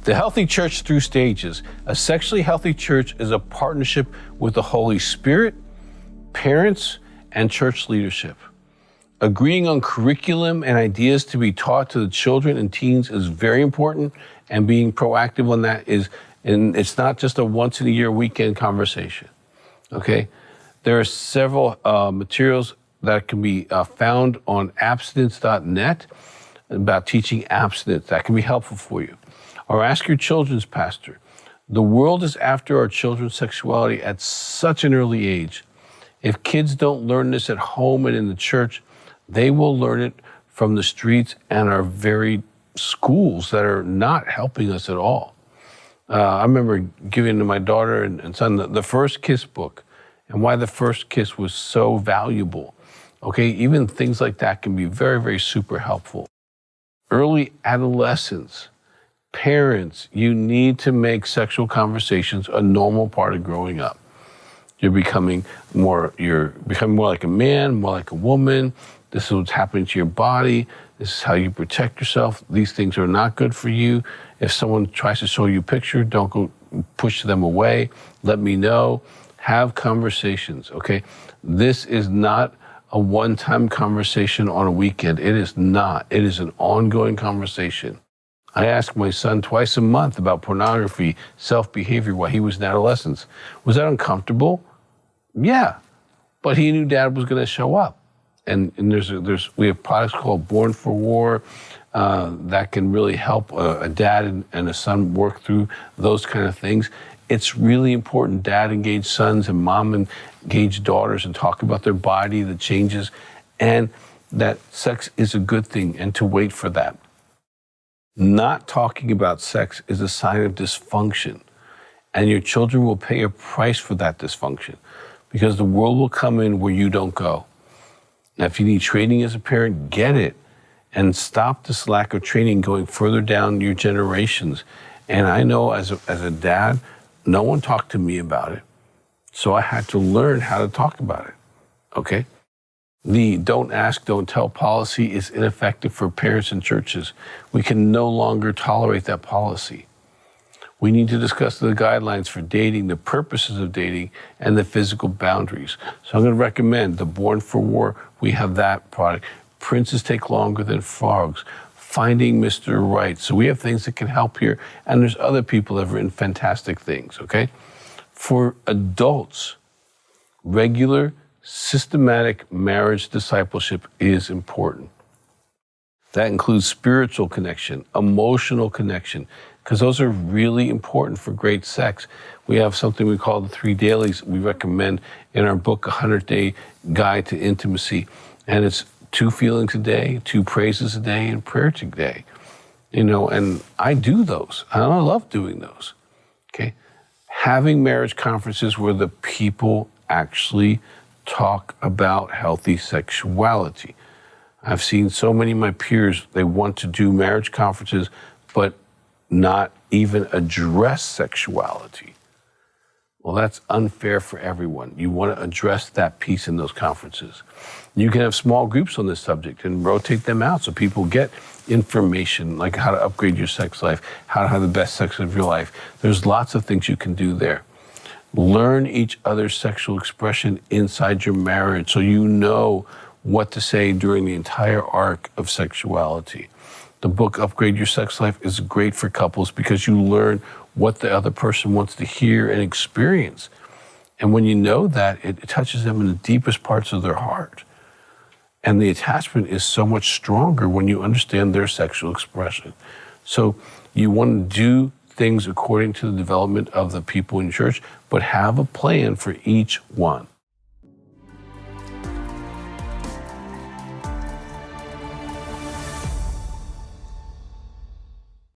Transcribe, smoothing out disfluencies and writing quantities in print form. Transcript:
The Healthy Church Through Stages. A sexually healthy church is a partnership with the Holy Spirit, parents, and church leadership. Agreeing on curriculum and ideas to be taught to the children and teens is very important, and being proactive on that and it's not just a once in a year weekend conversation, okay? There are several materials that can be found on abstinence.net about teaching abstinence. That can be helpful for you. Or ask your children's pastor. The world is after our children's sexuality at such an early age. If kids don't learn this at home and in the church, they will learn it from the streets and our very schools that are not helping us at all. I remember giving to my daughter and son the First Kiss book, and why the first kiss was so valuable. Okay, even things like that can be very, very super helpful. Early adolescence, parents, you need to make sexual conversations a normal part of growing up. You're becoming more like a man, more like a woman. This is what's happening to your body. This is how you protect yourself. These things are not good for you. If someone tries to show you a picture, don't go push them away. Let me know. Have conversations, okay? This is not a one-time conversation on a weekend. It is not. It is an ongoing conversation. I ask my son twice a month about pornography, self-behavior while he was in adolescence. Was that uncomfortable? Yeah, but he knew Dad was going to show up. And we have products called Born for War that can really help a dad and a son work through those kind of things. It's really important dad engage sons and mom engage daughters and talk about their body, the changes, and that sex is a good thing and to wait for that. Not talking about sex is a sign of dysfunction, and your children will pay a price for that dysfunction because the world will come in where you don't go. Now, if you need training as a parent, get it and stop this lack of training going further down your generations. And I know as a dad, no one talked to me about it, so I had to learn how to talk about it, okay? The don't ask, don't tell policy is ineffective for parents and churches. We can no longer tolerate that policy. We need to discuss the guidelines for dating, the purposes of dating, and the physical boundaries. So I'm going to recommend the Born for War. We have that product. Princes Take Longer Than Frogs. Finding Mr. Right. So we have things that can help here, and there's other people that have written fantastic things, okay? For adults, regular, systematic marriage discipleship is important. That includes spiritual connection, emotional connection, because those are really important for great sex. We have something we call the 3 dailies we recommend in our book, 100-Day Guide to Intimacy. And it's 2 feelings a day, 2 praises a day, and prayer today. You know, and I do those. And I love doing those, okay? Having marriage conferences where the people actually talk about healthy sexuality. I've seen so many of my peers, they want to do marriage conferences, but not even address sexuality. Well, that's unfair for everyone. You want to address that piece in those conferences. You can have small groups on this subject and rotate them out so people get information like how to upgrade your sex life, how to have the best sex of your life. There's lots of things you can do there. Learn each other's sexual expression inside your marriage so you know what to say during the entire arc of sexuality. The book, Upgrade Your Sex Life, is great for couples because you learn what the other person wants to hear and experience. And when you know that, it touches them in the deepest parts of their heart. And the attachment is so much stronger when you understand their sexual expression. So you want to do things according to the development of the people in church, but have a plan for each one.